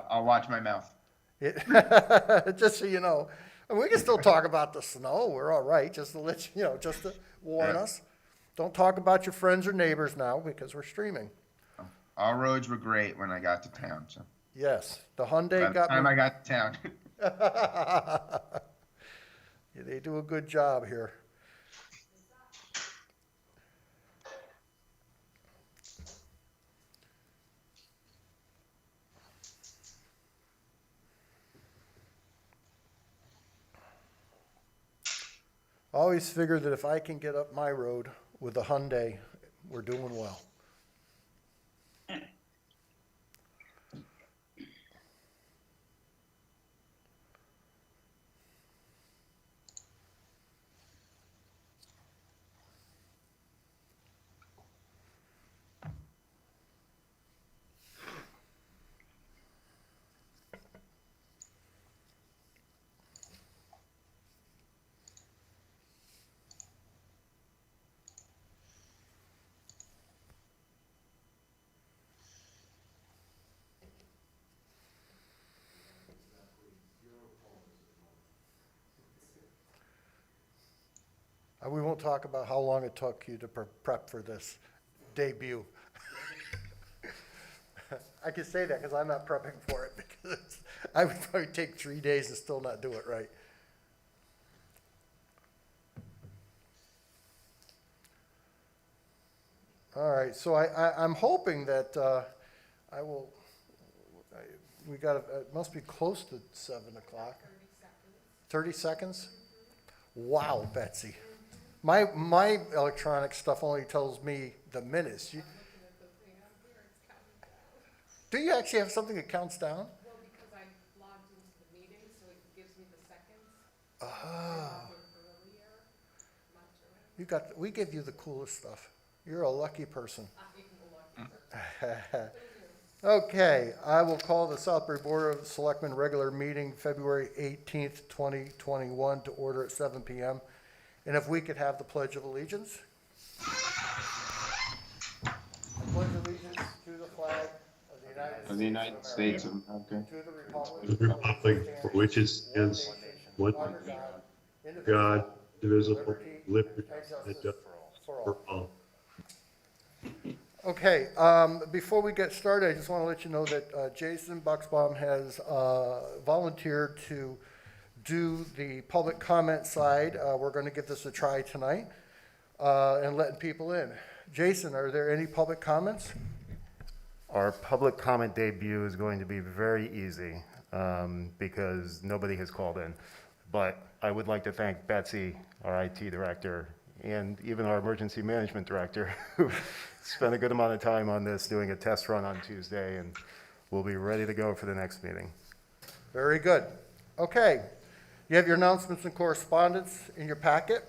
I'll watch my mouth. Just so you know. And we can still talk about the snow. We're all right, just to let you know, just to warn Yeah. us. Don't talk about your friends or neighbors now because we're streaming. All roads were great when I got to town. So Yes, the by Hyundai the got time me. I got to town, Yeah, they do a good job here. I always figure that if I can get up my road with a Hyundai, we're doing well. We won't talk about how long it took you to prep for this debut. I can say that because I'm not prepping for it because I would probably take 3 days and still not do it right. All right, so I'm hoping that I will, we got, it must be close to 7 o'clock. 30 seconds? Wow, Betsy. My electronic stuff only tells me the minutes. Do you actually have something that counts down? Well, because I logged into the meeting, so it gives me the seconds. I Ah, logged in earlier, not during. you got, we give you the coolest stuff. You're a lucky person. I'm lucky. Okay, I will call the Southbury Board of Selectmen regular meeting February 18th, 2021 to order at 7 PM. And if we could have the Pledge of Allegiance. I pledge allegiance to the flag Of the United States of America, America, to the republic The republic for which it stands, one God, indivisible, liberty and justice for all. Okay, before we get started, I just want to let you know that Jason Bucksbaum has volunteered to do the public comment side. We're going to give this a try tonight and letting people in. Jason, are there any public comments? Our public comment debut is going to be very easy because nobody has called in. But I would like to thank Betsy, our IT director, and even our emergency management director, who spent a good amount of time on this, doing a test run on Tuesday, and we'll be ready to go for the next meeting. Very good. Okay, you have your announcements and correspondence in your packet.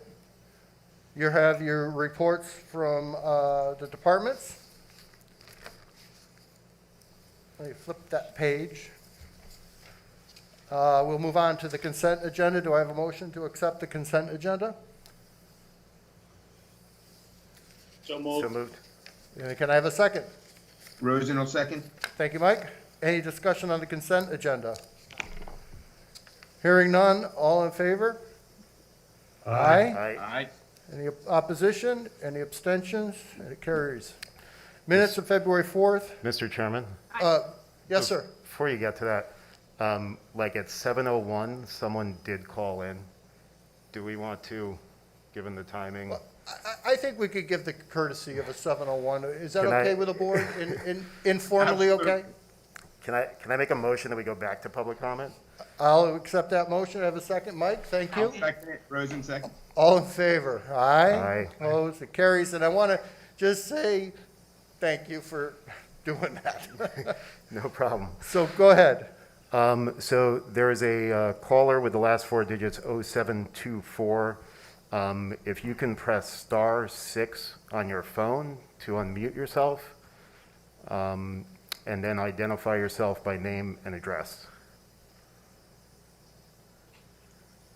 You have your reports from the departments. Let me flip that page. We'll move on to the consent agenda. Do I have a motion to accept the consent agenda? So moved. Can I have a second? Rosen will second. Thank you, Mike. Any discussion on the consent agenda? Hearing none, all in favor? Aye. Aye. Any opposition? Any abstentions? And it carries. Minutes of February 4th. Mr. Chairman, Yes, sir. before you get to that, like at 7:01, someone did call in. Do we want to, given the timing? I think we could give the courtesy of a 7:01. Is that Can I- okay with the board? Informally, okay? Can I make a motion that we go back to public comment? I'll accept that motion. I have a second. Mike, thank you. I'll second it. Rosen second. All in favor? Aye. Aye. Opposed? It carries. And I want to just say thank you for doing that. No problem. So go ahead. So there is a caller with the last four digits 0724. If you can press *6 on your phone to unmute yourself, and then identify yourself by name and address.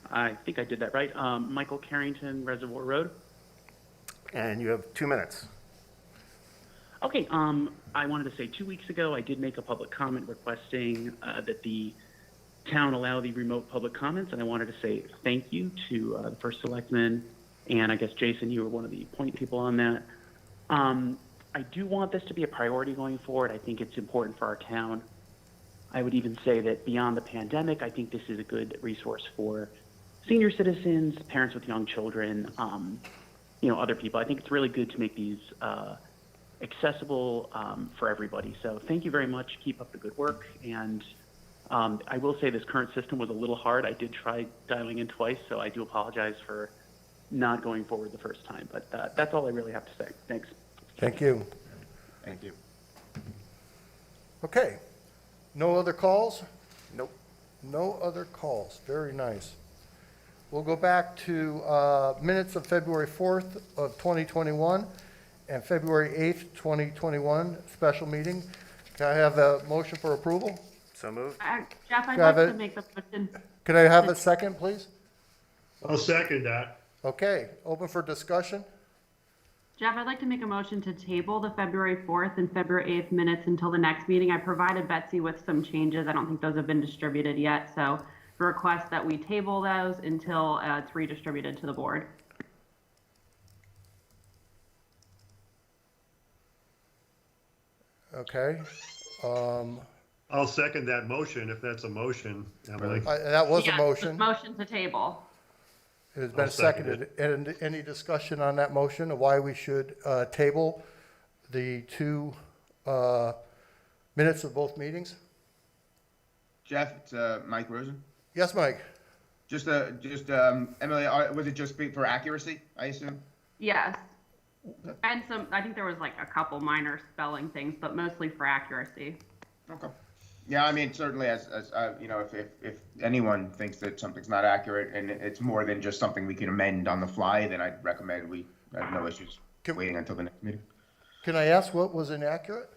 I think I did that right. Michael Carrington, Reservoir Road. And you have 2 minutes. Okay, I wanted to say 2 weeks ago, I did make a public comment requesting that the town allow the remote public comments, and I wanted to say thank you to the first selectman, and I guess, Jason, you were one of the point people on that. I do want this to be a priority going forward. I think it's important for our town. I would even say that beyond the pandemic, I think this is a good resource for senior citizens, parents with young children, other people. I think it's really good to make these accessible for everybody. So thank you very much. Keep up the good work. And I will say this current system was a little hard. I did try dialing in twice, so I do apologize for not going forward the first time. But that's all I really have to say. Thanks. Thank you. Thank you. Okay. No other calls? Nope. No other calls. Very nice. We'll go back to minutes of February 4th of 2021 and February 8th, 2021, special meeting. Can I have a motion for approval? So moved. Jeff, I'd Can I have like to it? make the motion. Can I have a second, please? I'll second that. Okay, open for discussion. Jeff, I'd like to make a motion to table the February 4th and February 8th minutes until the next meeting. I provided Betsy with some changes. I don't think those have been distributed yet, so request that we table those until it's redistributed to the board. Okay. I'll second that motion if that's a motion, Emily. That was a Yes, motion. Motion to table. It has been I'll second seconded. And any discussion on that motion of why we should table the two minutes of both meetings? Jeff, it's Mike Rosen. Yes, Mike? Emily, was it just for accuracy, I assume? Yes. And I think there was like a couple minor spelling things, but mostly for accuracy. Okay. Yeah, I mean, certainly as if anyone thinks that something's not accurate and it's more than just something we can amend on the fly, then I'd recommend I have no issues waiting until the next meeting. Can I ask what was inaccurate?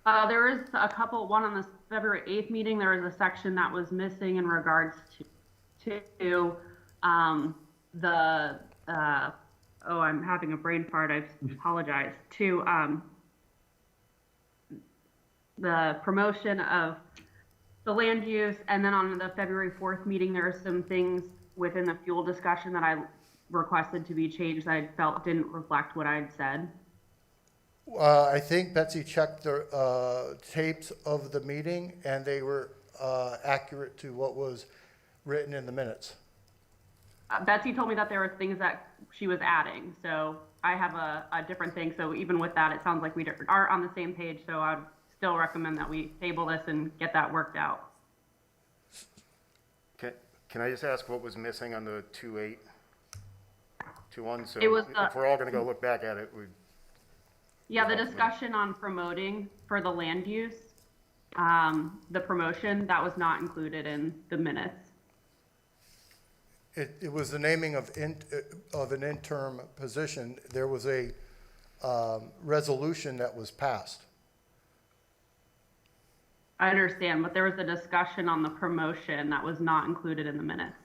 There is a couple, one on the February 8th meeting, there was a section that was missing in regards to I'm having a brain fart, I apologize, to the promotion of the land use, and then on the February 4th meeting, there are some things within the fuel discussion that I requested to be changed that I felt didn't reflect what I'd said. I think Betsy checked the tapes of the meeting, and they were accurate to what was written in the minutes. Betsy told me that there were things that she was adding, so I have a different thing. So even with that, it sounds like we are on the same page, so I'd still recommend that we table this and get that worked out. Can I just ask what was missing on the 2.8, 2.1? So It was if we're all going to go look back at it, Yeah, the discussion on promoting for the land use, the promotion, that was not included in the minutes. It was the naming of an interim position. There was a resolution that was passed. I understand, but there was a discussion on the promotion that was not included in the minutes.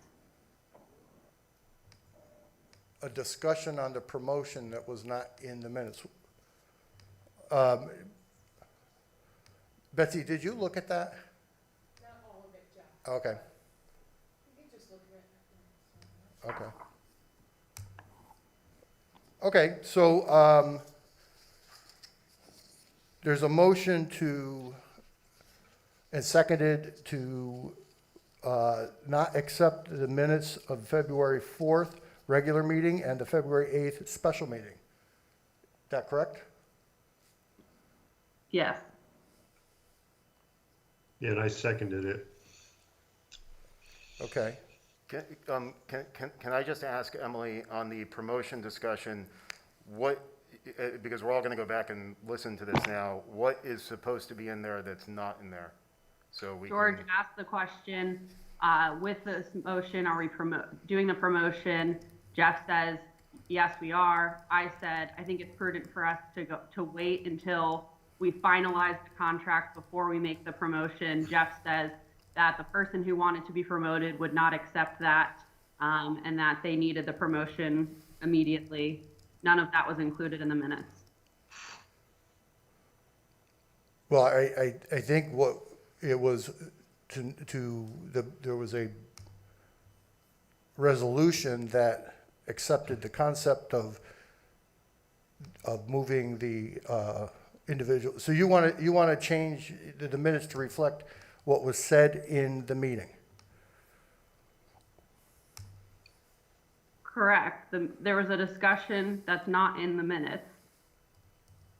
A discussion on the promotion that was not in the minutes. Betsy, did you look at that? Not all of it, Jeff. Okay, You can just look at it. okay. Okay, so there's a motion and seconded to not accept the minutes of February 4th regular meeting and the February 8th special meeting. Is that correct? Yes. Yeah, and I seconded it. Okay. Can I just ask Emily on the promotion discussion, because we're all going to go back and listen to this now, what is supposed to be in there that's not in there? So we George can, asked the question, with this motion, are we doing the promotion? Jeff says, yes, we are. I said, I think it's prudent for us to wait until we finalize the contract before we make the promotion. Jeff says that the person who wanted to be promoted would not accept that, and that they needed the promotion immediately. None of that was included in the minutes. Well, I think what it was there was a resolution that accepted the concept of moving the individual. So you want to change the minutes to reflect what was said in the meeting? Correct. There was a discussion that's not in the minutes.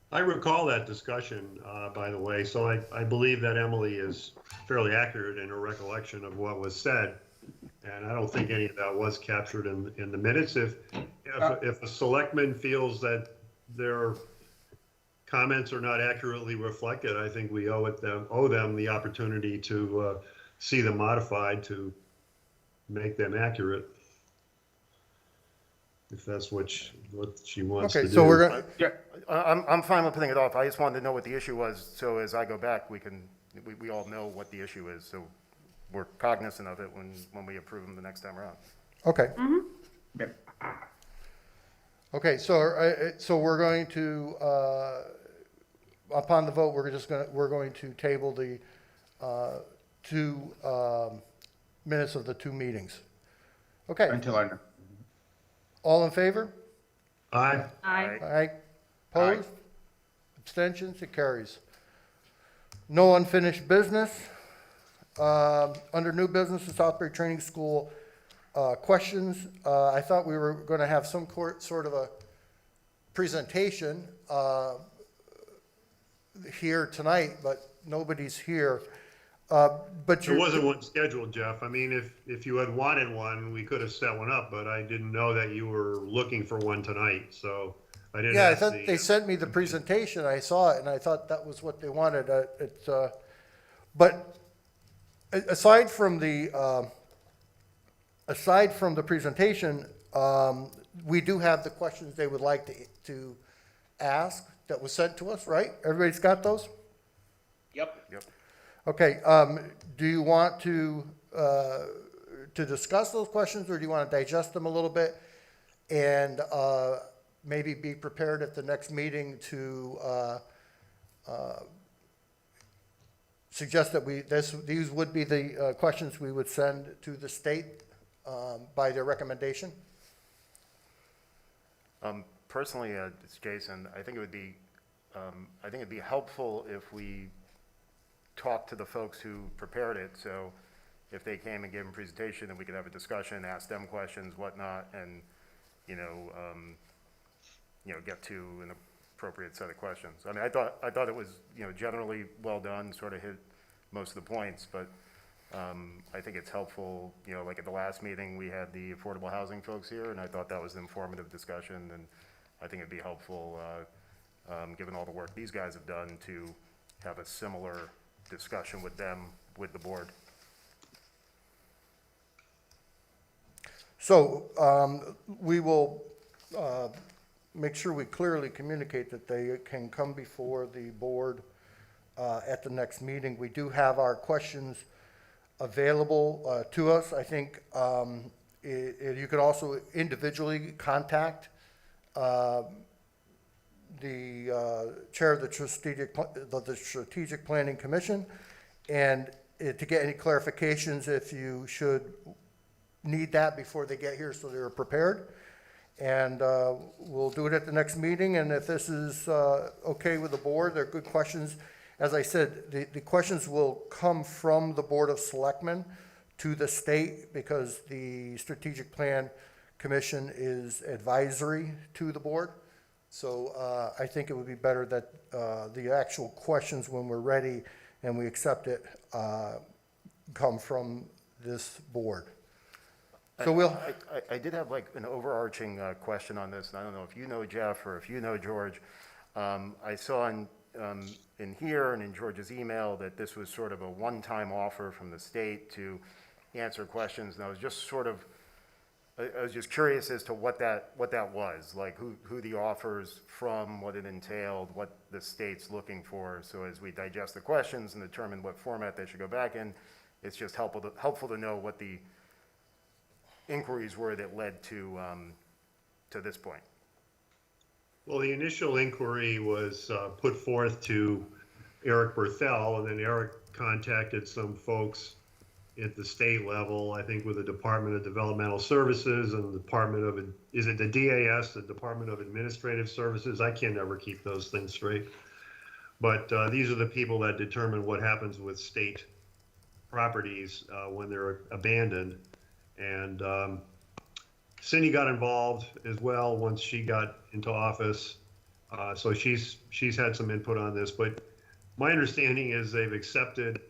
I recall that discussion, by the way, so I believe that Emily is fairly accurate in her recollection of what was said. And I don't think any of that was captured in the minutes. If a selectman feels that their comments are not accurately reflected, I think we owe them the opportunity to see them modified to make them accurate. If that's what she wants to do. Okay, so we're going to, Yeah, I'm fine with putting it off. I just wanted to know what the issue was, so as I go back, we all know what the issue is, so we're cognizant of it when we approve them the next time around. okay. yeah. Okay, so we're going to, upon the vote, we're going to table the two minutes of the two meetings. Okay, Until I know. all in favor? Aye. Aye. Aye. Opposed? Abstentions? It carries. No unfinished business. Under new business, the Southbury Training School questions. I thought we were going to have some sort of a presentation here tonight, but nobody's here. But There wasn't one scheduled, Jeff. I mean, if you had wanted one, we could have set one up, but I didn't know that you were looking for one tonight, so I didn't yeah, I ask thought they sent me the presentation. I saw it, and I thought that was what they wanted. But aside from the presentation, we do have the questions they would like to ask that was sent to us, right? Everybody's got those? Yep. Okay, do you want to discuss those questions, or do you want to digest them a little bit and maybe be prepared at the next meeting to suggest that these would be the questions we would send to the state by their recommendation? Personally, it's Jason. I think it'd be helpful if we talk to the folks who prepared it, so if they came and gave them a presentation, then we could have a discussion, ask them questions, whatnot, and, get to an appropriate set of questions. I mean, I thought it was, generally well done, sort of hit most of the points, but I think it's helpful, like at the last meeting, we had the affordable housing folks here, and I thought that was an informative discussion, and I think it'd be helpful, given all the work these guys have done, to have a similar discussion with them, with the board. So we will make sure we clearly communicate that they can come before the board at the next meeting. We do have our questions available to us. I think you could also individually contact the chair of the Strategic Planning Commission, and to get any clarifications if you should need that before they get here, so they're prepared. And we'll do it at the next meeting, and if this is okay with the board, they're good questions. As I said, the questions will come from the Board of Selectmen to the state, because the Strategic Plan Commission is advisory to the board. So I think it would be better that the actual questions, when we're ready and we accept it, come from this board. So I did have like an overarching question on this, and I don't know if you know Jeff or if you know George. I saw in here and in George's email that this was sort of a one-time offer from the state to answer questions, and I was just curious as to what that was, like who the offer's from, what it entailed, what the state's looking for. So as we digest the questions and determine what format they should go back in, it's just helpful to know what the inquiries were that led to this point. Well, the initial inquiry was put forth to Eric Berthel, and then Eric contacted some folks at the state level, I think with the Department of Developmental Services and the Department of, is it the DAS, the Department of Administrative Services? I can never keep those things straight. But these are the people that determine what happens with state properties when they're abandoned. And Cindy got involved as well once she got into office. So she's had some input on this, but my understanding is they've accepted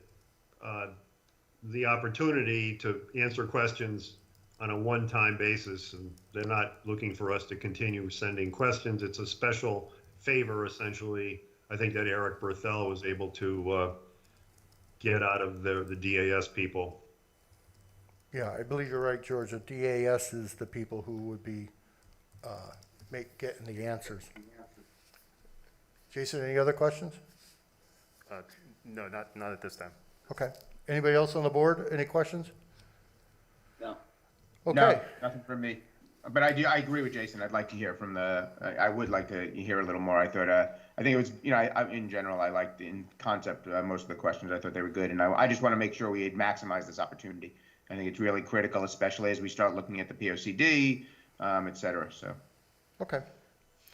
the opportunity to answer questions on a one-time basis, and they're not looking for us to continue sending questions. It's a special favor, essentially, I think that Eric Berthel was able to get out of the DAS people. Yeah, I believe you're right, George. The DAS is the people who would be getting the answers. Jason, any other questions? No, not at this time. Okay. Anybody else on the board? Any questions? No. Okay. No, nothing from me. But I agree with Jason. I'd like to hear from I would like to hear a little more. I thought, I think it was, in general, I liked in concept, most of the questions. I thought they were good. And I just want to make sure we maximize this opportunity. I think it's really critical, especially as we start looking at the POCD, et cetera. So. Okay.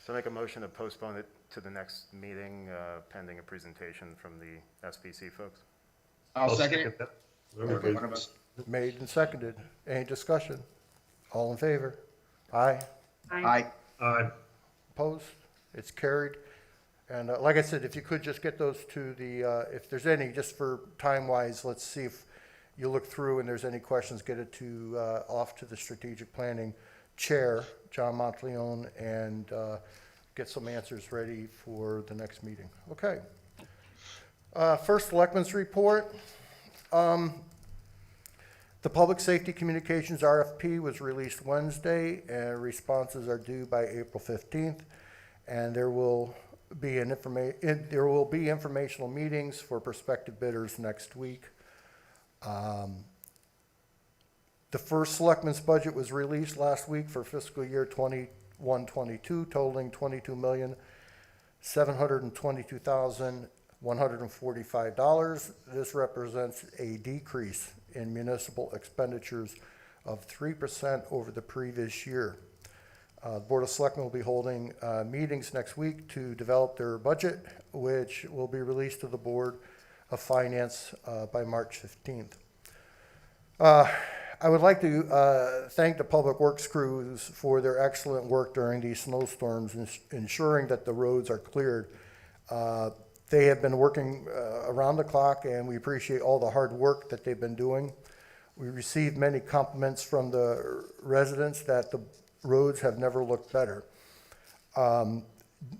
So make a motion to postpone it to the next meeting, pending a presentation from the SPC folks. I'll second it. that. Okay, one of us. Made and seconded. Any discussion? All in favor? Aye. Aye. Opposed? It's carried. And like I said, if you could just get those to the, if there's any, just for time-wise, let's see if you look through and there's any questions, get it to, off to the strategic planning chair, John Monteleone, and get some answers ready for the next meeting. Okay. First, Selectmen's report. The Public Safety Communications RFP was released Wednesday, and responses are due by April 15th. And there will be informational meetings for prospective bidders next week. The first Selectmen's budget was released last week for fiscal year 21-22, totaling $22,722,145. This represents a decrease in municipal expenditures of 3% over the previous year. The Board of Selectmen will be holding meetings next week to develop their budget, which will be released to the Board of Finance by March 15th. I would like to thank the Public Works crews for their excellent work during these snowstorms, ensuring that the roads are cleared. They have been working around the clock, and we appreciate all the hard work that they've been doing. We received many compliments from the residents that the roads have never looked better. On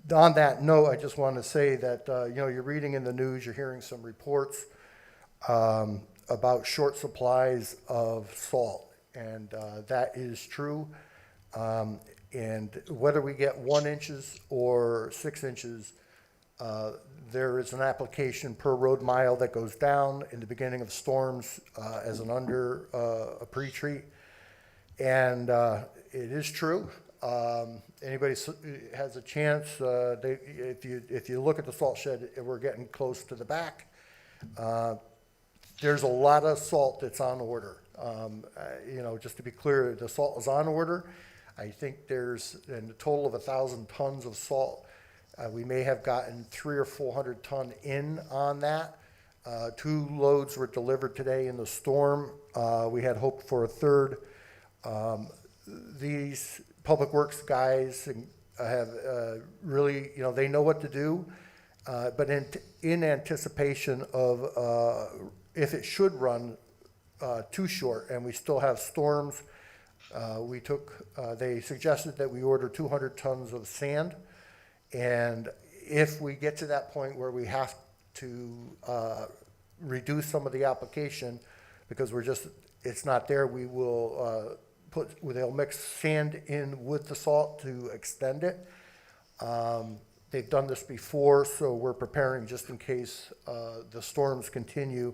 that note, I just want to say that, you're reading in the news, you're hearing some reports about short supplies of salt, and that is true. And whether we get 1 inch or 6 inches, there is an application per road mile that goes down in the beginning of storms as an a pre-treat. And it is true. Anybody has a chance, if you look at the salt shed, we're getting close to the back. There's a lot of salt that's on order. Just to be clear, the salt is on order. I think there's a total of 1,000 tons of salt. We may have gotten 300 or 400 ton in on that. 2 loads were delivered today in the storm. We had hoped for a third. These Public Works guys have really, they know what to do. But in anticipation of if it should run too short and we still have storms, they suggested that we order 200 tons of sand. And if we get to that point where we have to reduce some of the application because it's not there, we will they'll mix sand in with the salt to extend it. They've done this before, so we're preparing just in case the storms continue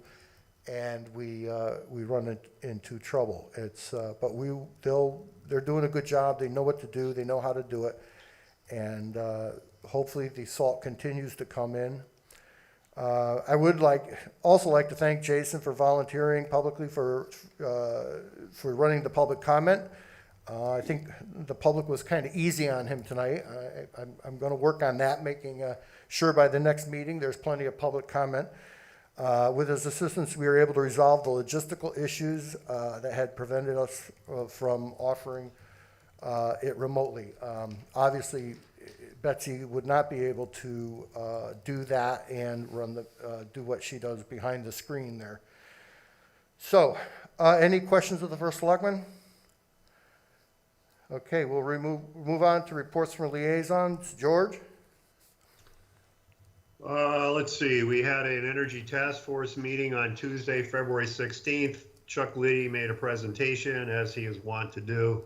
and we run into trouble. But they're doing a good job. They know what to do. They know how to do it. And hopefully the salt continues to come in. I would also like to thank Jason for volunteering publicly for running the public comment. I think the public was kind of easy on him tonight. I'm going to work on that, making sure by the next meeting there's plenty of public comment. With his assistance, we were able to resolve the logistical issues that had prevented us from offering it remotely. Obviously, Betsy would not be able to do that and do what she does behind the screen there. So, any questions of the first selectman? Okay, we'll move on to reports from liaisons. George? Let's see, we had an energy task force meeting on Tuesday, February 16th. Chuck Liddy made a presentation, as he is wont to do.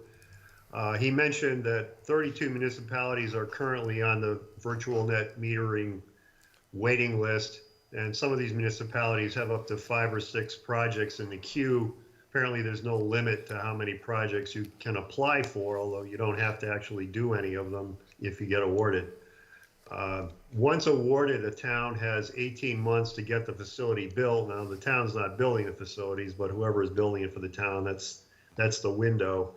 He mentioned that 32 municipalities are currently on the virtual net metering waiting list, and some of these municipalities have up to 5 or 6 projects in the queue. Apparently, there's no limit to how many projects you can apply for, although you don't have to actually do any of them if you get awarded. Once awarded, a town has 18 months to get the facility built. Now, the town's not building the facilities, but whoever is building it for the town, that's the window.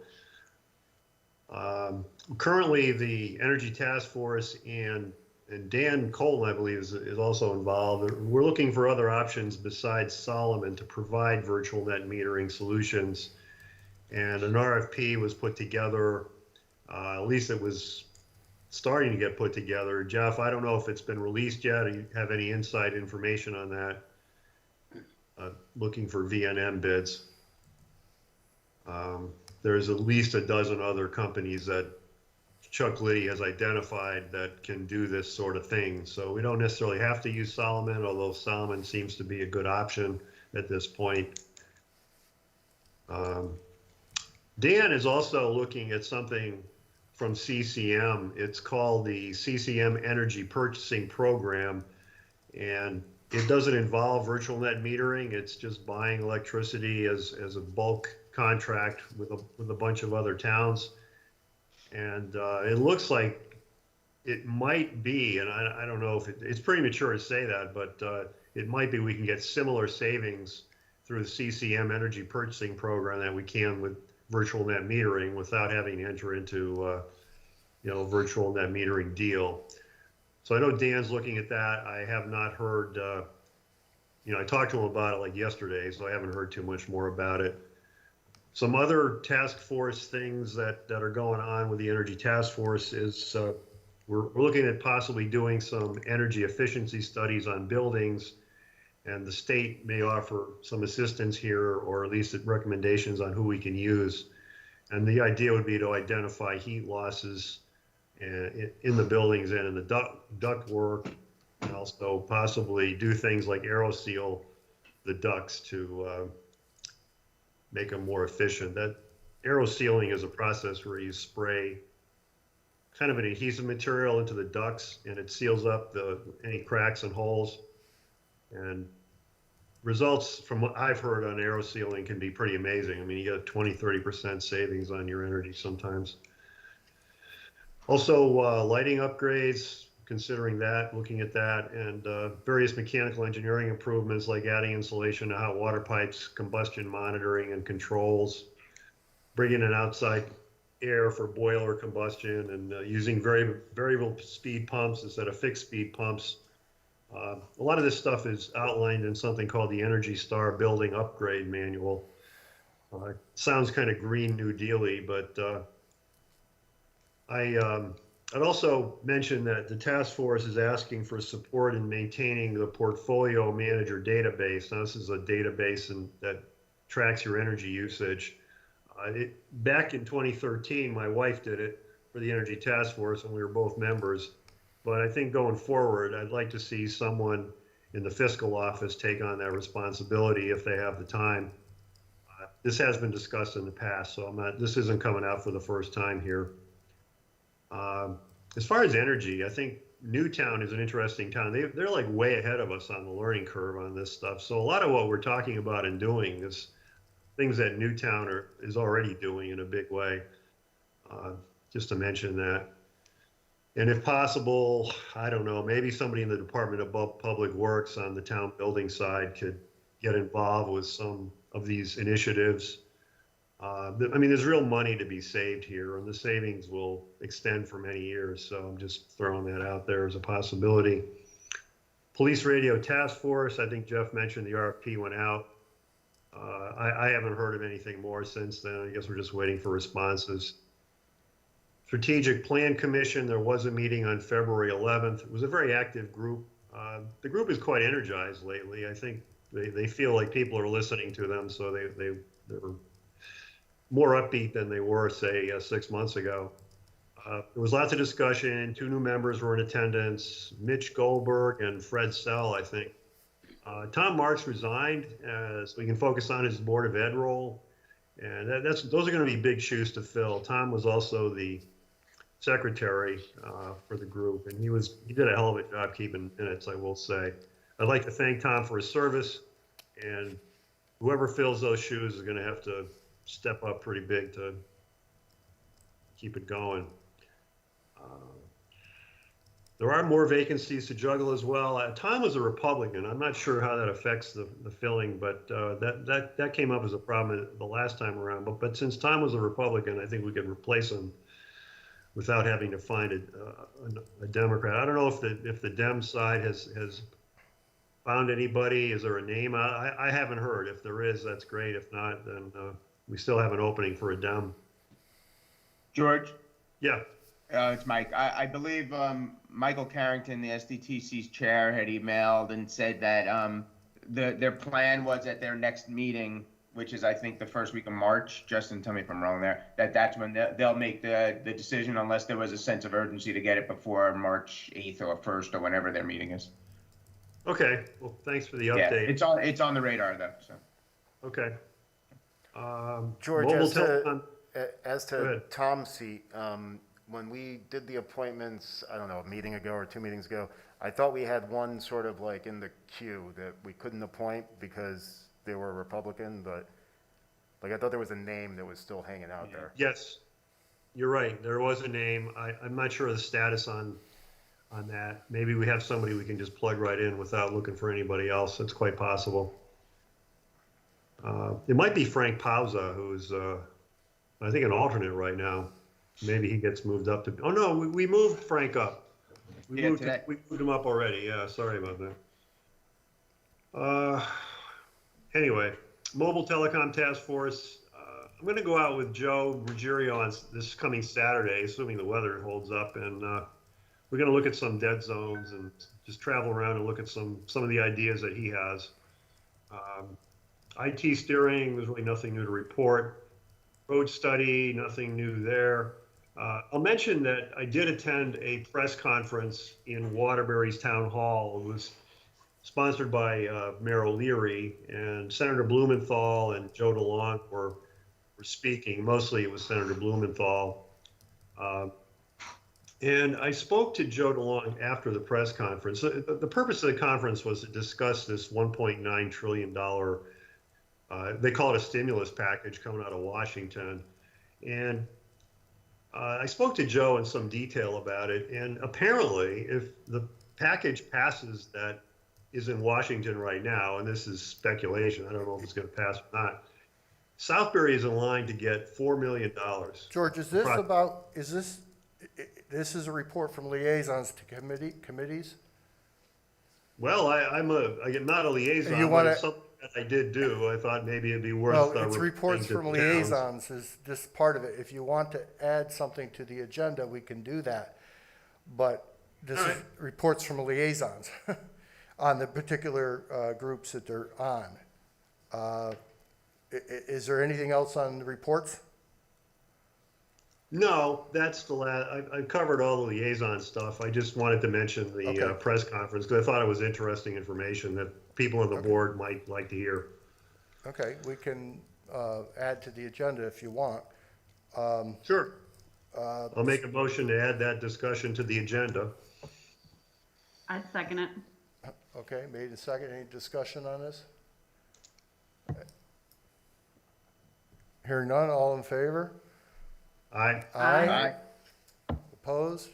Currently, the Energy Task Force and Dan Colton, I believe, is also involved. We're looking for other options besides Solomon to provide virtual net metering solutions. And an RFP was put together, at least it was starting to get put together. Jeff, I don't know if it's been released yet, or you have any inside information on that. Looking for VNM bids. There's at least a dozen other companies that Chuck Liddy has identified that can do this sort of thing. So we don't necessarily have to use Solomon, although Solomon seems to be a good option at this point. Dan is also looking at something from CCM. It's called the CCM Energy Purchasing Program, and it doesn't involve virtual net metering. It's just buying electricity as a bulk contract with a bunch of other towns. And it looks like it might be, and I don't know if it's premature to say that, but it might be we can get similar savings through the CCM Energy Purchasing Program that we can with virtual net metering without having to enter into a virtual net metering deal. So I know Dan's looking at that. I have not heard, I talked to him about it like yesterday, so I haven't heard too much more about it. Some other task force things that are going on with the Energy Task Force is we're looking at possibly doing some energy efficiency studies on buildings, and the state may offer some assistance here, or at least recommendations on who we can use. And the idea would be to identify heat losses in the buildings and in the duct work, and also possibly do things like aeroseal the ducts to make them more efficient. That aerosealing is a process where you spray kind of an adhesive material into the ducts, and it seals up any cracks and holes. And results from what I've heard on aerosealing can be pretty amazing. I mean, you get 20–30% savings on your energy sometimes. Also, lighting upgrades, considering that, looking at that, and various mechanical engineering improvements like adding insulation to hot water pipes, combustion monitoring and controls, bringing in outside air for boiler combustion, and using variable speed pumps instead of fixed speed pumps. A lot of this stuff is outlined in something called the Energy Star Building Upgrade Manual. It sounds kind of Green New Deal-y, but I'd also mention that the task force is asking for support in maintaining the portfolio manager database. Now, this is a database that tracks your energy usage. Back in 2013, my wife did it for the Energy Task Force, and we were both members. But I think going forward, I'd like to see someone in the fiscal office take on that responsibility if they have the time. This has been discussed in the past, so this isn't coming out for the first time here. As far as energy, I think Newtown is an interesting town. They're like way ahead of us on the learning curve on this stuff. So a lot of what we're talking about and doing is things that Newtown is already doing in a big way, just to mention that. And if possible, I don't know, maybe somebody in the Department of Public Works on the town building side could get involved with some of these initiatives. I mean, there's real money to be saved here, and the savings will extend for many years. So I'm just throwing that out there as a possibility. Police Radio Task Force, I think Jeff mentioned the RFP went out. I haven't heard of anything more since then. I guess we're just waiting for responses. Strategic Plan Commission, there was a meeting on February 11th. It was a very active group. The group is quite energized lately. I think they feel like people are listening to them, so they're more upbeat than they were, say, 6 months ago. There was lots of discussion. 2 new members were in attendance, Mitch Goldberg and Fred Sell, I think. Tom Marks resigned, so we can focus on his Board of Ed role. And those are going to be big shoes to fill. Tom was also the secretary for the group, and he did a hell of a job keeping minutes, I will say. I'd like to thank Tom for his service, and whoever fills those shoes is going to have to step up pretty big to keep it going. There are more vacancies to juggle as well. Tom was a Republican. I'm not sure how that affects the filling, but that came up as a problem the last time around. But since Tom was a Republican, I think we could replace him without having to find a Democrat. I don't know if the Dem side has found anybody. Is there a name? I haven't heard. If there is, that's great. If not, then we still have an opening for a Dem. George? Yeah. It's Mike. I believe Michael Carrington, the SDTC's chair, had emailed and said that their plan was at their next meeting, which is I think the first week of March. Justin, tell me if I'm wrong there. That's when they'll make the decision, unless there was a sense of urgency to get it before March 8th or 1st or whenever their meeting is. Okay. Well, thanks for the Yeah, update. it's on the radar though. So. Okay. George, as to ahead. Tom's seat, when we did the appointments, I don't know, a meeting ago or 2 meetings ago, I thought we had one sort of like in the queue that we couldn't appoint because they were Republican, but like I thought there was a name that was still hanging out there. Yes, you're right. There was a name. I'm not sure of the status on that. Maybe we have somebody we can just plug right in without looking for anybody else. That's quite possible. It might be Frank Pauza, who's, I think, an alternate right now. Maybe he gets moved up to. Oh no, we moved Frank up. We moved him up already. Yeah, sorry about that. Anyway, Mobile Telecom Task Force. I'm going to go out with Joe Ruggiero on this coming Saturday, assuming the weather holds up, and we're going to look at some dead zones and just travel around and look at some of the ideas that he has. IT steering, there's really nothing new to report. Road study, nothing new there. I'll mention that I did attend a press conference in Waterbury's Town Hall. It was sponsored by Mayor O'Leary, and Senator Blumenthal and Joe DeLong were speaking. Mostly it was Senator Blumenthal. And I spoke to Joe DeLong after the press conference. The purpose of the conference was to discuss this $1.9 trillion, they call it a stimulus package coming out of Washington. And I spoke to Joe in some detail about it, and apparently if the package passes that is in Washington right now, and this is speculation, I don't know if it's going to pass or not, Southbury is in line to get $4 million. George, is this a report from liaisons to committees? Well, I'm not a liaison, You but wanna- it's something that I did do. I thought maybe it'd be worth. Well, it's reports reporting to from the towns. liaisons is just part of it. If you want to add something to the agenda, we can do that. But this is reports from liaisons on the particular groups that they're on. Is there anything else on the reports? No, that's the last. I've covered all the liaison stuff. I just wanted to mention the Okay. press conference because I thought it was interesting information that people on the board might like to hear. Okay, we can add to the agenda if you want. Sure. I'll make a motion to add that discussion to the agenda. I second it. Okay, made a second. Any discussion on this? Hearing none, all in favor? Aye. Aye. Opposed?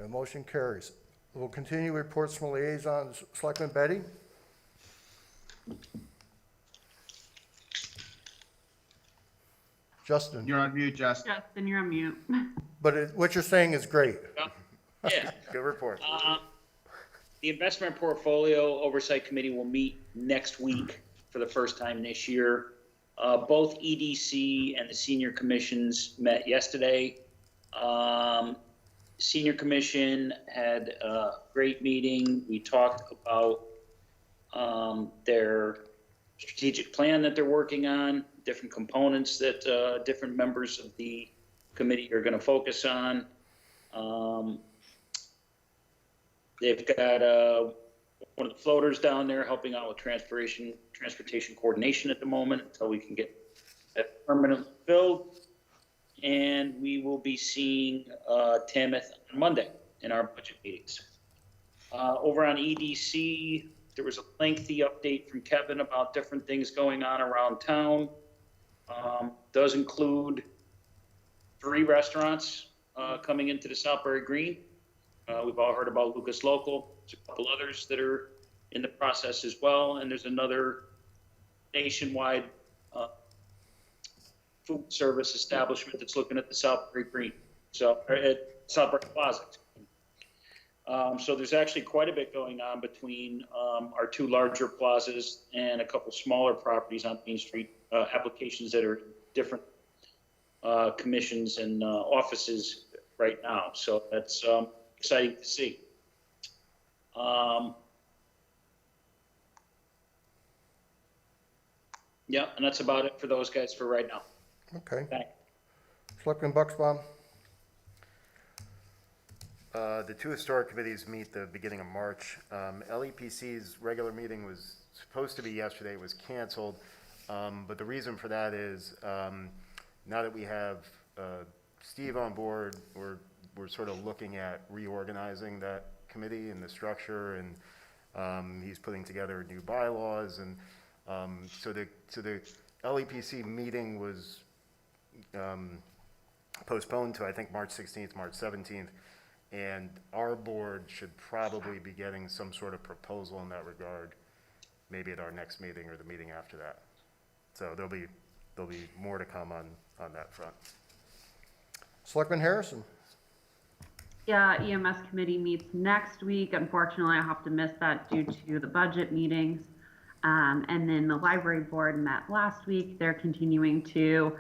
The motion carries. We'll continue reports from liaisons. Selectman Betty? Justin? You're on mute, Justin. Justin, you're on mute. But what you're saying is great. Yeah. Good report. The investment portfolio oversight committee will meet next week for the first time this year. Both EDC and the senior commissions met yesterday. Senior commission had a great meeting. We talked about their strategic plan that they're working on, different components that different members of the committee are going to focus on. They've got one of the floaters down there helping out with transportation coordination at the moment until we can get that permanently filled. And we will be seeing Tamith on Monday in our budget meetings. Over on EDC, there was a lengthy update from Kevin about different things going on around town. Does include 3 restaurants coming into the Southbury Green. We've all heard about Lucas Local. There's a couple others that are in the process as well. And there's another nationwide food service establishment that's looking at the Southbury Green, at Southbury Plaza. So there's actually quite a bit going on between our 2 larger plazas and a couple smaller properties on Main Street, applications that are different commissions and offices right now. So that's exciting to see. Yeah, and that's about it for those guys for right now. Okay. Thanks. Selectman Bucksbaum? The 2 historic committees meet the beginning of March. LEPC's regular meeting was supposed to be yesterday. It was canceled. But the reason for that is now that we have Steve on board, we're sort of looking at reorganizing that committee and the structure, and he's putting together new bylaws. And so the LEPC meeting was postponed to, I think, March 16th, March 17th. And our board should probably be getting some sort of proposal in that regard, maybe at our next meeting or the meeting after that. So there'll be more to come on that front. Selectman Harrison? Yeah, EMS committee meets next week. Unfortunately, I have to miss that due to the budget meetings. And then the library board met last week. They're continuing to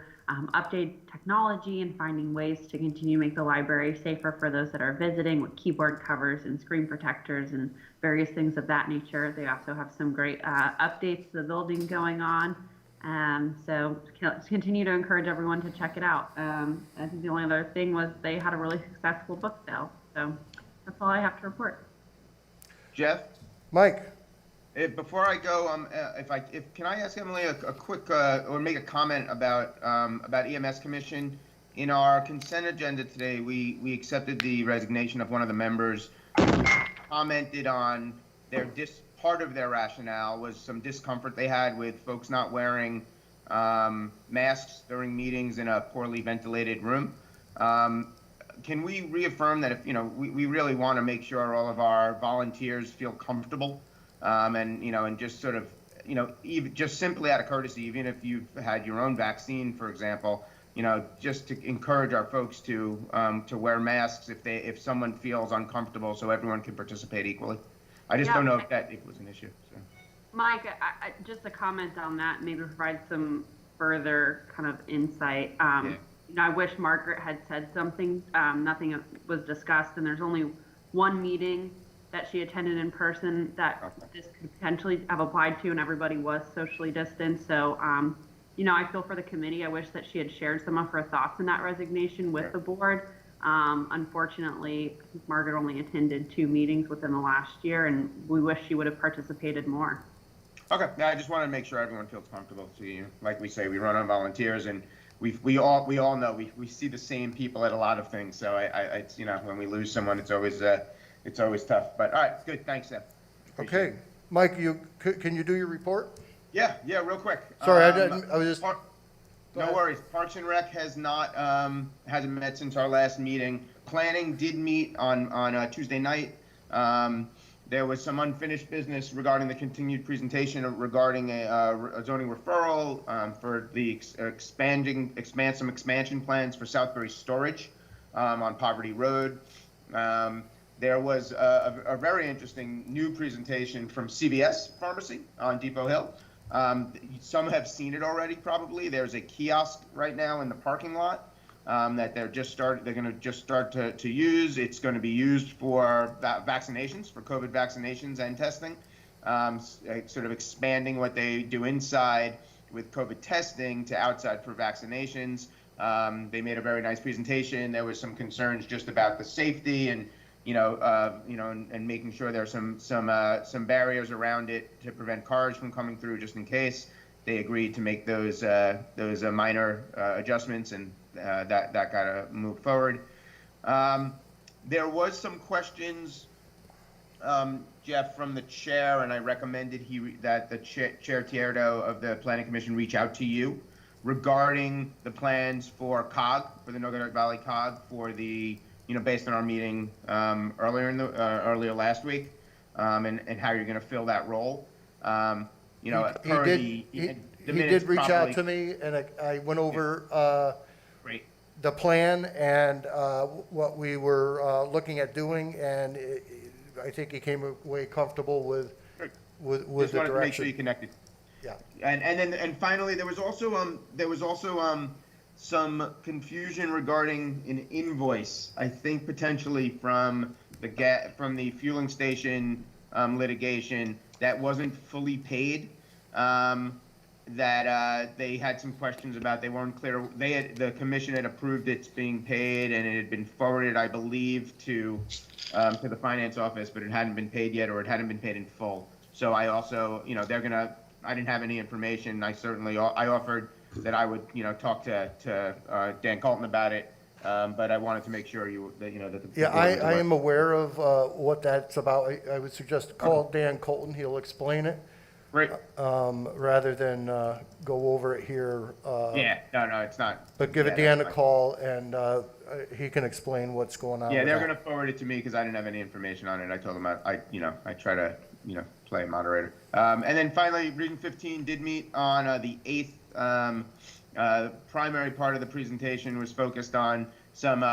update technology and finding ways to continue to make the library safer for those that are visiting with keyboard covers and screen protectors and various things of that nature. They also have some great updates to the building going on. So continue to encourage everyone to check it out. I think the only other thing was they had a really successful book sale. So that's all I have to report. Jeff? Mike? Before I go, can I ask Emily a quick or make a comment about EMS Commission? In our consent agenda today, we accepted the resignation of one of the members who commented on part of their rationale was some discomfort they had with folks not wearing masks during meetings in a poorly ventilated room. Can we reaffirm that if we really want to make sure all of our volunteers feel comfortable? And just sort of, even just simply out of courtesy, even if you've had your own vaccine, for example, just to encourage our folks to wear masks if someone feels uncomfortable, so everyone can participate equally. I just don't know if it was an issue. So. Mike, just a comment on that, maybe provide some further kind of insight. I wish Margaret had said something. Nothing was discussed, and there's only one meeting that she attended in person that this could potentially have applied to, and everybody was socially distanced. So, I feel for the committee. I wish that she had shared some of her thoughts in that resignation with the board. Unfortunately, Margaret only attended 2 meetings within the last year, and we wish she would have participated more. Okay, I just want to make sure everyone feels comfortable. So, like we say, we run on volunteers, and we all know we see the same people at a lot of things. So it's when we lose someone, it's always tough. But all right, good. Thanks, Sam. Appreciate Okay, Mike, can you do your report? Yeah, real quick. Sorry, I was just. Go No ahead. worries. Parks and Rec has not, hasn't met since our last meeting. Planning did meet on Tuesday night. There was some unfinished business regarding the continued presentation regarding a zoning referral, for the some expansion plans for Southbury Storage, on Poverty Road. There was a very interesting new presentation from CVS Pharmacy on Depot Hill. Some have seen it already, probably. There's a kiosk right now in the parking lot, that they're going to just start to use. It's going to be used for vaccinations, for COVID vaccinations and testing, sort of expanding what they do inside with COVID testing to outside for vaccinations. They made a very nice presentation. There was some concerns just about the safety and and making sure there's some barriers around it to prevent cars from coming through, just in case. They agreed to make those minor adjustments, and that got to move forward. There was some questions, Jeff, from the chair, and I recommended that the Chair Tierdo of the Planning Commission reach out to you regarding the plans for COG, for the Nogonet Valley COG, for the based on our meeting earlier last week, and how you're going to fill that role. He did reach out to me, and I went over Great. the plan and what we were looking at doing, and I think he came away comfortable with Just the wanted to make sure you direction. connected. Yeah. And finally, there was also some confusion regarding an invoice, I think potentially from the fueling station litigation that wasn't fully paid. That they had some questions about. They weren't clear. The commission had approved it's being paid, and it had been forwarded, I believe, to the finance office, but it hadn't been paid yet, or it hadn't been paid in full. So I also, I didn't have any information. I offered that I would, talk to Dan Colton about it, but I wanted to make sure that. Yeah, I am aware of what that's about. I would suggest call Dan Colton. He'll explain it. Right. Rather than go over it here. Yeah, no, it's not. But give Yeah, Dan a that's fine. call, and he can explain what's going on. Yeah, with they're that. going to forward it to me because I didn't have any information on it. I told them I try to, play moderator. And then finally, Region 15 did meet on the 8th. Primary part of the presentation was focused on some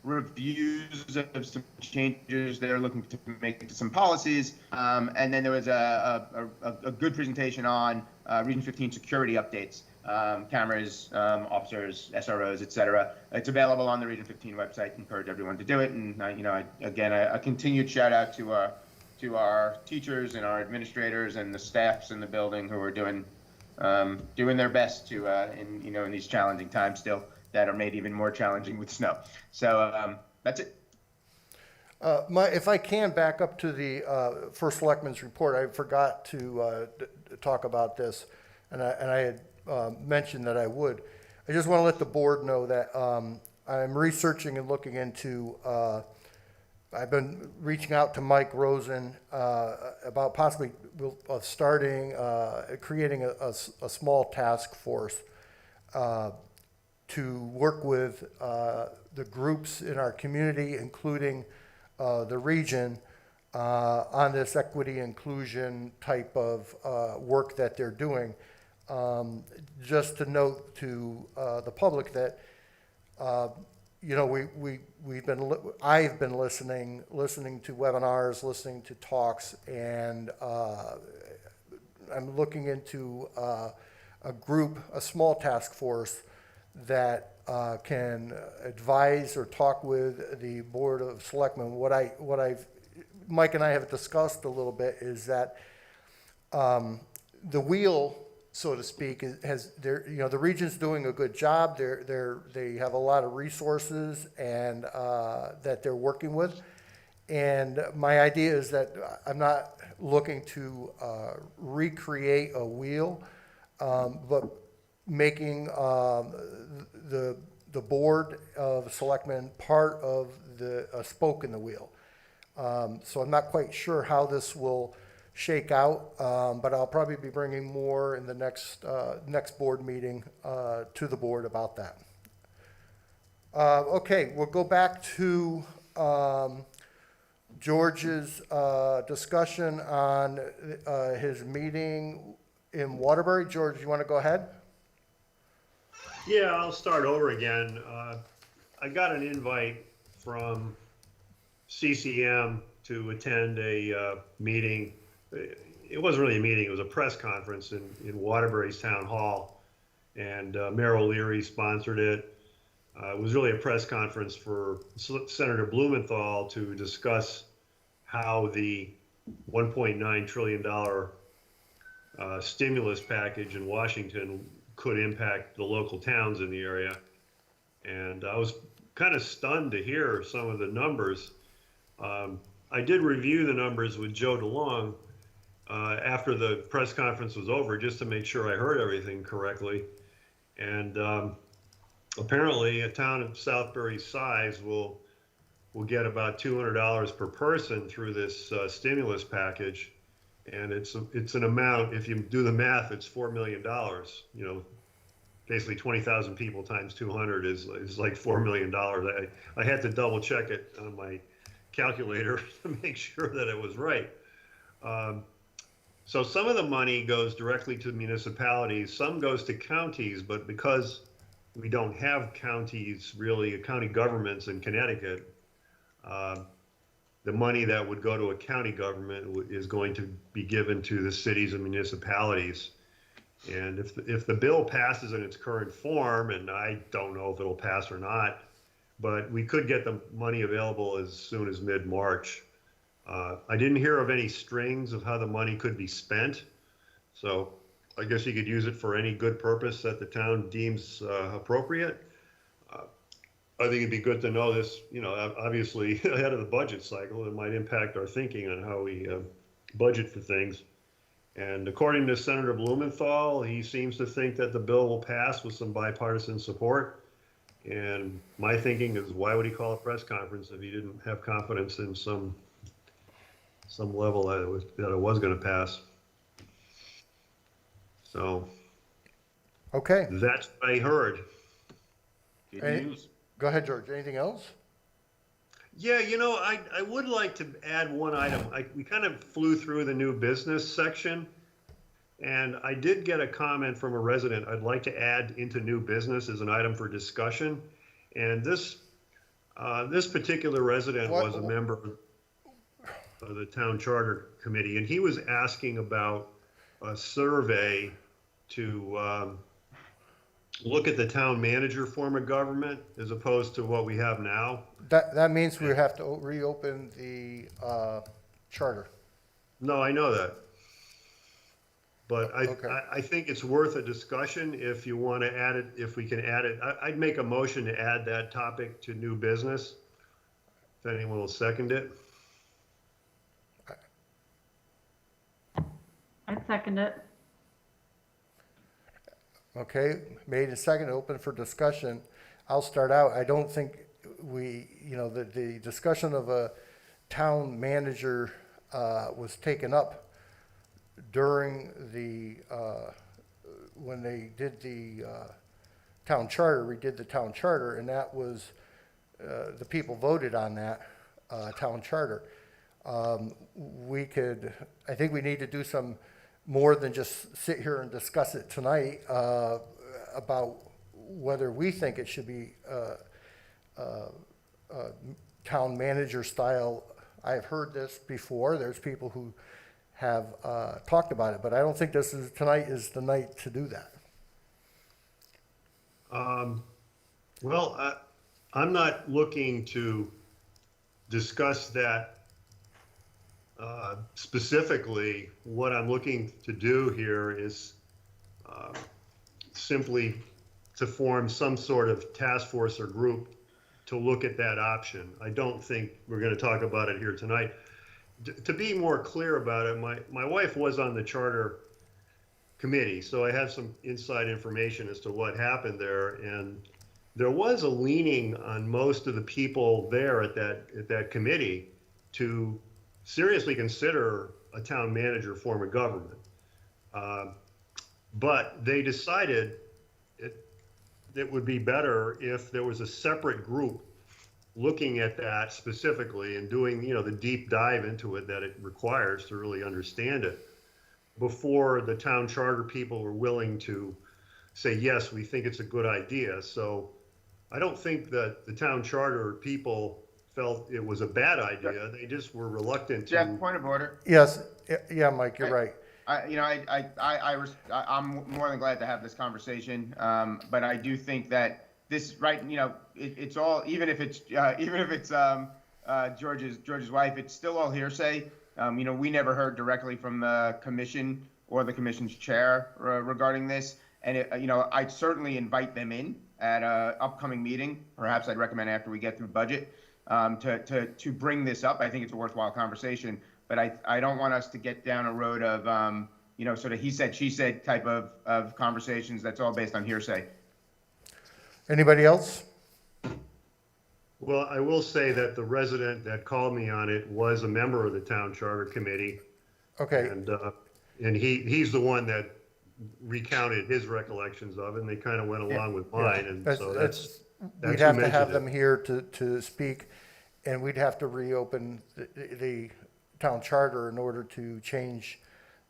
reviews of some changes they're looking to make to some policies. And then there was a good presentation on Region 15 security updates, cameras, officers, SROs, etc. It's available on the Region 15 website. Encourage everyone to do it. And again, a continued shout out to our teachers and our administrators and the staffs in the building who are doing their best to in these challenging times still, that are made even more challenging with snow. So that's it. If I can back up to the first Selectmen's report, I forgot to talk about this, and I had mentioned that I would. I just want to let the board know that I'm researching and looking into. I've been reaching out to Mike Rosen about possibly creating a small task force to work with the groups in our community, including the region, on this equity inclusion type of work that they're doing. Just to note to the public that I've been listening to webinars, listening to talks, and I'm looking into a small task force that can advise or talk with the Board of Selectmen. Mike and I have discussed a little bit is that the wheel, so to speak, the region's doing a good job. They have a lot of resources and that they're working with. And my idea is that I'm not looking to recreate a wheel, but making the Board of Selectmen part of a spoke in the wheel. So I'm not quite sure how this will shake out, but I'll probably be bringing more in the next board meeting to the board about that. Okay, we'll go back to George's discussion on his meeting in Waterbury. George, you want to go ahead? Yeah, I'll start over again. I got an invite from CCM to attend a meeting. It wasn't really a meeting, it was a press conference in Waterbury's Town Hall. And Mayor O'Leary sponsored it. It was really a press conference for Senator Blumenthal to discuss how the $1.9 trillion stimulus package in Washington could impact the local towns in the area. And I was kind of stunned to hear some of the numbers. I did review the numbers with Joe DeLong after the press conference was over, just to make sure I heard everything correctly. And apparently a town of Southbury's size will get about $200 per person through this stimulus package. And it's an amount, if you do the math, it's $4 million. You know, basically 20,000 people times 200 is like $4 million. I had to double check it on my calculator to make sure that it was right. So some of the money goes directly to municipalities, some goes to counties, but because we don't have counties, really, county governments in Connecticut, the money that would go to a county government is going to be given to the cities and municipalities. And if the bill passes in its current form, and I don't know if it'll pass or not, but we could get the money available as soon as mid-March. I didn't hear of any strings of how the money could be spent. So I guess you could use it for any good purpose that the town deems appropriate. I think it'd be good to know this, you know, obviously ahead of the budget cycle. It might impact our thinking on how we budget for things. And according to Senator Blumenthal, he seems to think that the bill will pass with some bipartisan support. And my thinking is, why would he call a press conference if he didn't have confidence in some level that it was going to pass? So, Okay. that's what I heard. Good Hey. news. Go ahead, George. Anything else? Yeah, you know, I would like to add one item. We kind of flew through the new business section, and I did get a comment from a resident I'd like to add into new business as an item for discussion. And this particular resident was a member of the town charter committee, and he was asking about a survey to look at the town manager form of government as opposed to what we have now. That means we have to reopen the charter. No, I know that. But Okay. I think it's worth a discussion if you want to add it, if we can add it. I'd make a motion to add that topic to new business. If anyone will second it. I'd second it. Okay, made and seconded, open for discussion. I'll start out. I don't think the discussion of a town manager was taken up during when they did the town charter, redid the town charter, and that was, the people voted on that town charter. I think we need to do some more than just sit here and discuss it tonight about whether we think it should be town manager style. I've heard this before. There's people who have talked about it, but I don't think tonight is the night to do that. Well, I'm not looking to discuss that specifically. What I'm looking to do here is simply to form some sort of task force or group to look at that option. I don't think we're going to talk about it here tonight. To be more clear about it, my wife was on the charter committee, so I have some inside information as to what happened there. And there was a leaning on most of the people there at that committee to seriously consider a town manager form of government. But they decided it would be better if there was a separate group looking at that specifically and doing, the deep dive into it that it requires to really understand it before the town charter people were willing to say, yes, we think it's a good idea. So I don't think that the town charter people felt it was a bad idea. They just were reluctant to. Jeff, point of order. Yes, yeah, Mike, you're right. I'm more than glad to have this conversation, but I do think that this, right, it's all, even if it's George's wife, it's still all hearsay. We never heard directly from the commission or the commission's chair regarding this, and I'd certainly invite them in at an upcoming meeting. Perhaps I'd recommend after we get through budget to bring this up. I think it's a worthwhile conversation. But I don't want us to get down a road of, sort of he said, she said type of conversations. That's all based on hearsay. Anybody else? Well, I will say that the resident that called me on it was a member of the town charter committee. Okay. And he's the one that recounted his recollections of it, and they kind of went along with mine. And so that's we'd have to have them here to speak, and we'd have to reopen the town charter in order to change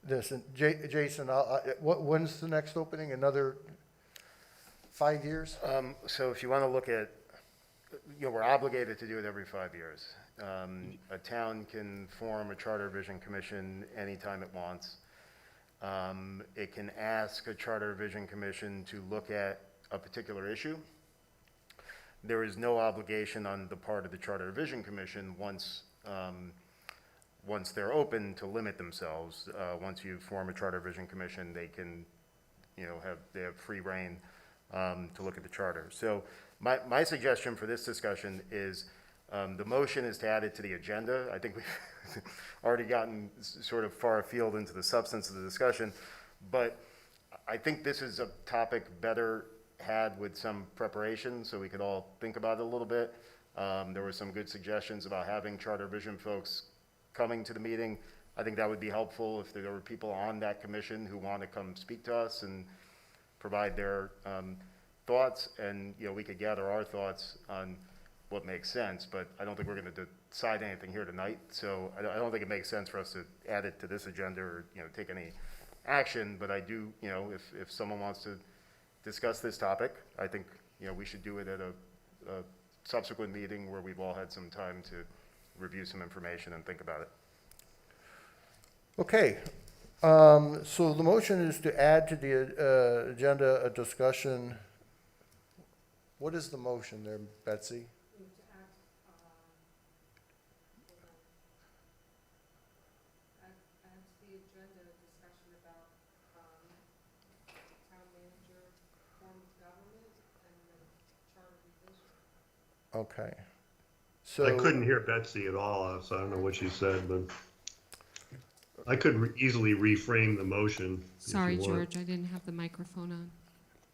this. And Jason, when's the next opening? Another 5 years? So if you want to look at, we're obligated to do it every 5 years. A town can form a charter revision commission anytime it wants. It can ask a charter revision commission to look at a particular issue. There is no obligation on the part of the charter revision commission once they're open to limit themselves. Once you form a charter revision commission, they can, they have free reign to look at the charter. So my suggestion for this discussion is the motion is to add it to the agenda. I think we've already gotten sort of far afield into the substance of the discussion, but I think this is a topic better had with some preparation so we could all think about it a little bit. There were some good suggestions about having charter revision folks coming to the meeting. I think that would be helpful if there were people on that commission who want to come speak to us and provide their thoughts, and we could gather our thoughts on what makes sense, but I don't think we're going to decide anything here tonight, so I don't think it makes sense for us to add it to this agenda or take any action. But I do, if someone wants to discuss this topic, I think we should do it at a subsequent meeting where we've all had some time to review some information and think about it. Okay, so the motion is to add to the agenda a discussion. What is the motion there, Betsy? Add to the agenda a discussion about town manager, form of government, and the charter revision. Okay. So I couldn't hear Betsy at all, so I don't know what she said, but I could easily reframe the motion. Sorry, George, I didn't have the microphone on.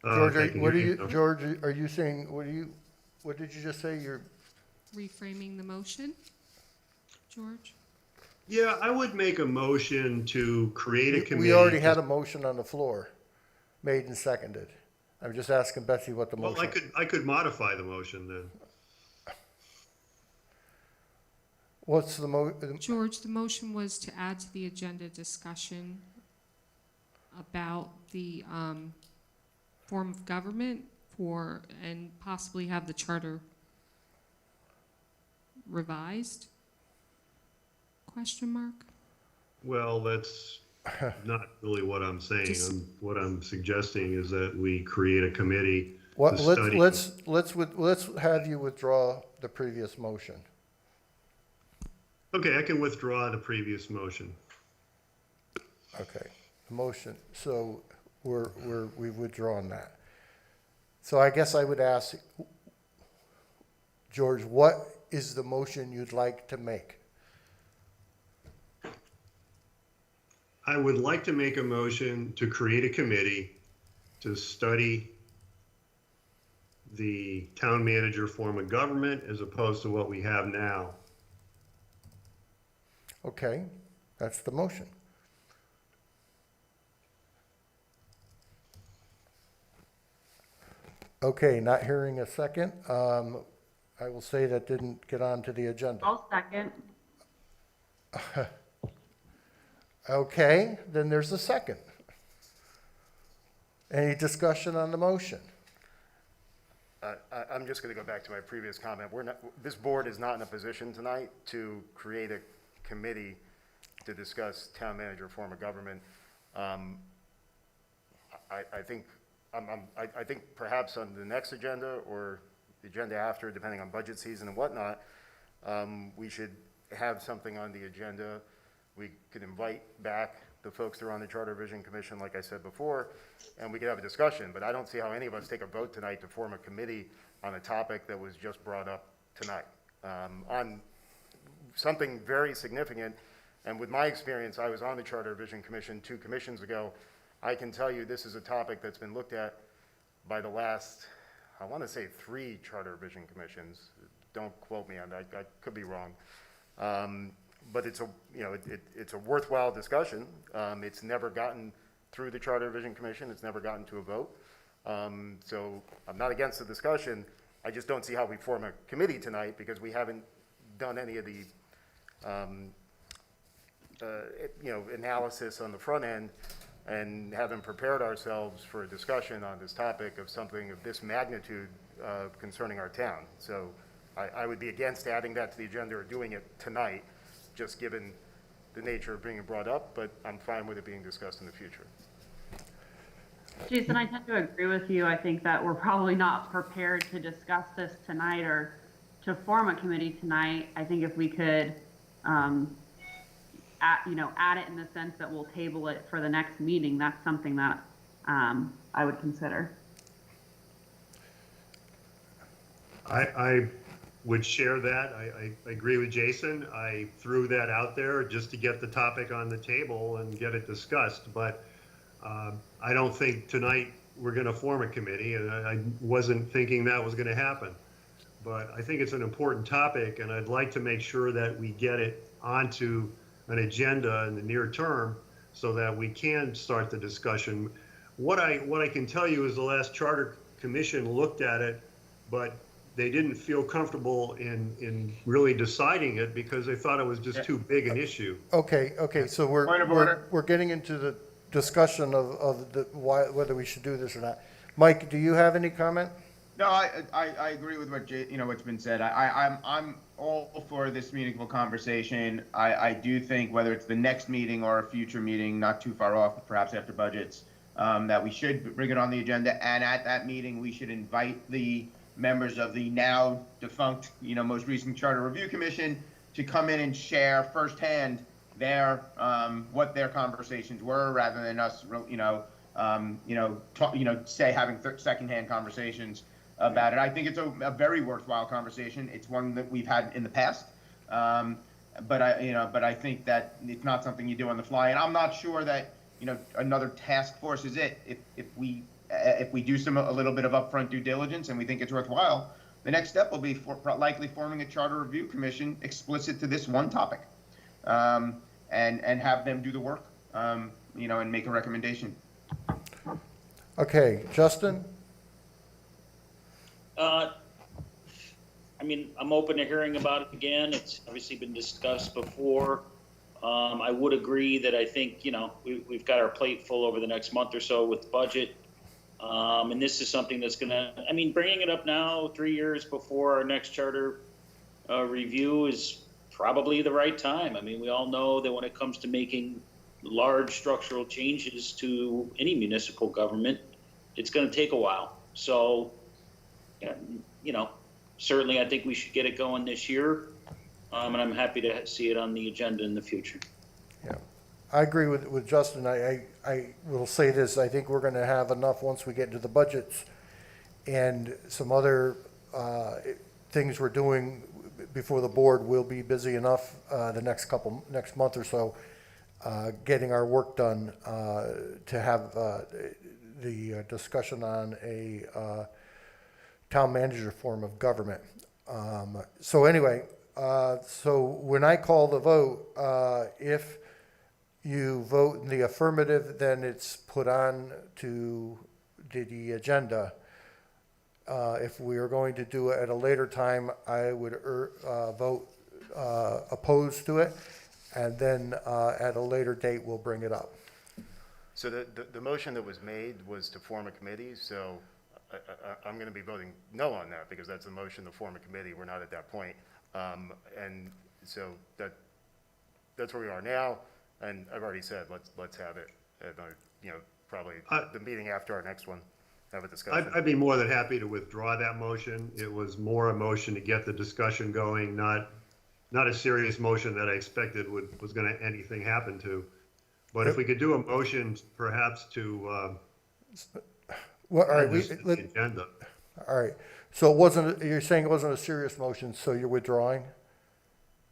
George, I can what are hear you, now. George, are you saying, what did you just say? You're Reframing the motion, George? Yeah, I would make a motion to create a committee. We already had a motion on the floor, made and seconded. I'm just asking Betsy what the motion. Well, I could modify the motion then. What's the George, the motion was to add to the agenda discussion about the form of government and possibly have the charter revised? Question mark? Well, that's not really what I'm saying. Just- What I'm suggesting is that we create a committee What, to study. let's have you withdraw the previous motion. Okay, I can withdraw the previous motion. Okay, the motion, so we've withdrawn that. So I guess I would ask, George, what is the motion you'd like to make? I would like to make a motion to create a committee to study the town manager form of government as opposed to what we have now. Okay, That's the motion. Okay, not hearing a second. I will say that didn't get onto the agenda. I'll second. Okay, then there's a second. Any discussion on the motion? I'm just going to go back to my previous comment. This board is not in a position tonight to create a committee to discuss town manager form of government. I think perhaps on the next agenda or the agenda after, depending on budget season and whatnot, we should have something on the agenda. We could invite back the folks that are on the Charter Revision Commission, like I said before, and we could have a discussion. But I don't see how any of us take a vote tonight to form a committee on a topic that was just brought up tonight. On something very significant, and with my experience, I was on the Charter Revision Commission 2 commissions ago. I can tell you this is a topic that's been looked at by the last, I want to say 3 Charter Revision Commissions. Don't quote me on that, I could be wrong. But it's a, it's a worthwhile discussion. It's never gotten through the Charter Revision Commission. It's never gotten to a vote. So I'm not against the discussion. I just don't see how we form a committee tonight because we haven't done any of the, analysis on the front end and haven't prepared ourselves for a discussion on this topic of something of this magnitude concerning our town. So I would be against adding that to the agenda or doing it tonight, just given the nature of being brought up, but I'm fine with it being discussed in the future. Jason, I tend to agree with you. I think that we're probably not prepared to discuss this tonight or to form a committee tonight. I think if we could, add it in the sense that we'll table it for the next meeting, that's something that I would consider. I would share that. I agree with Jason. I threw that out there just to get the topic on the table and get it discussed. But I don't think tonight we're going to form a committee, and I wasn't thinking that was going to happen. But I think it's an important topic, and I'd like to make sure that we get it onto an agenda in the near term so that we can start the discussion. What I can tell you is the last Charter Commission looked at it, but they didn't feel comfortable in really deciding it because they thought it was just too big an issue. Okay, so Point of order. we're getting into the discussion of whether we should do this or not. Mike, do you have any comment? No, I agree with what what's been said. I'm all for this meaningful conversation. I do think whether it's the next meeting or a future meeting, not too far off, perhaps after budgets, that we should bring it on the agenda. And at that meeting, we should invite the members of the now defunct, most recent Charter Review Commission to come in and share firsthand their what their conversations were, rather than us, having secondhand conversations about it. I think it's a very worthwhile conversation. It's one that we've had in the past, but I think that it's not something you do on the fly. And I'm not sure that another task force is it. If we do a little bit of upfront due diligence and we think it's worthwhile, the next step will be likely forming a Charter Review Commission explicit to this one topic, and have them do the work, and make a recommendation. Okay, Justin? I'm open to hearing about it again. It's obviously been discussed before. I would agree that I think, we've got our plate full over the next month or so with budget. And this is something that's bringing it up now 3 years before our next charter review is probably the right time. We all know that when it comes to making large structural changes to any municipal government, it's going to take a while. So, certainly I think we should get it going this year. And I'm happy to see it on the agenda in the future. Yeah, I agree with Justin. I will say this, I think we're going to have enough once we get into the budgets and some other things we're doing before the board. Will be busy enough the next month or so getting our work done to have the discussion on a town manager form of government. So anyway, so when I call the vote, if you vote in the affirmative, then it's put on to the agenda. If we are going to do it at a later time, I would vote opposed to it, and then at a later date, we'll bring it up. So the motion that was made was to form a committee, so I'm going to be voting no on that because that's the motion to form a committee. We're not at that point. And so that's where we are now. And I've already said, let's have it at, probably the meeting after our next one, have a discussion. I'd be more than happy to withdraw that motion. It was more a motion to get the discussion going, not a serious motion that I expected was going to anything happen to. But if we could do a motion perhaps to Well, all right, add this to the agenda. all right. So it wasn't, you're saying it wasn't a serious motion, so you're withdrawing?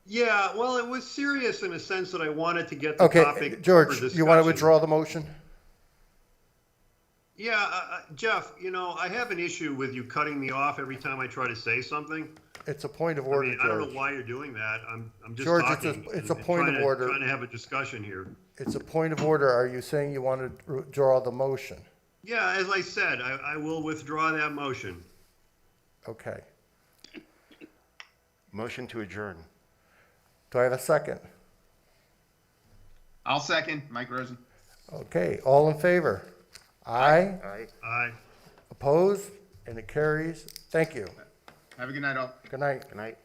Yeah, well, it was serious in a sense that I wanted to get the Okay, topic for George, discussion. you want to withdraw the motion? Yeah, Jeff, I have an issue with you cutting me off every time I try to say something. It's a point of I order, mean, I don't George. know why you're doing that. I'm just George, talking. it's a and point of order. Trying to have a discussion here. It's a point of order. Are you saying you want to withdraw the motion? Yeah, as I said, I will withdraw that motion. Okay. Motion to adjourn. Do I have a second? I'll second, Mike Rosen. Okay, all in favor? Aye. Aye. Aye. Opposed? And it carries. Thank you. Have a good night, all. Good night. Good night.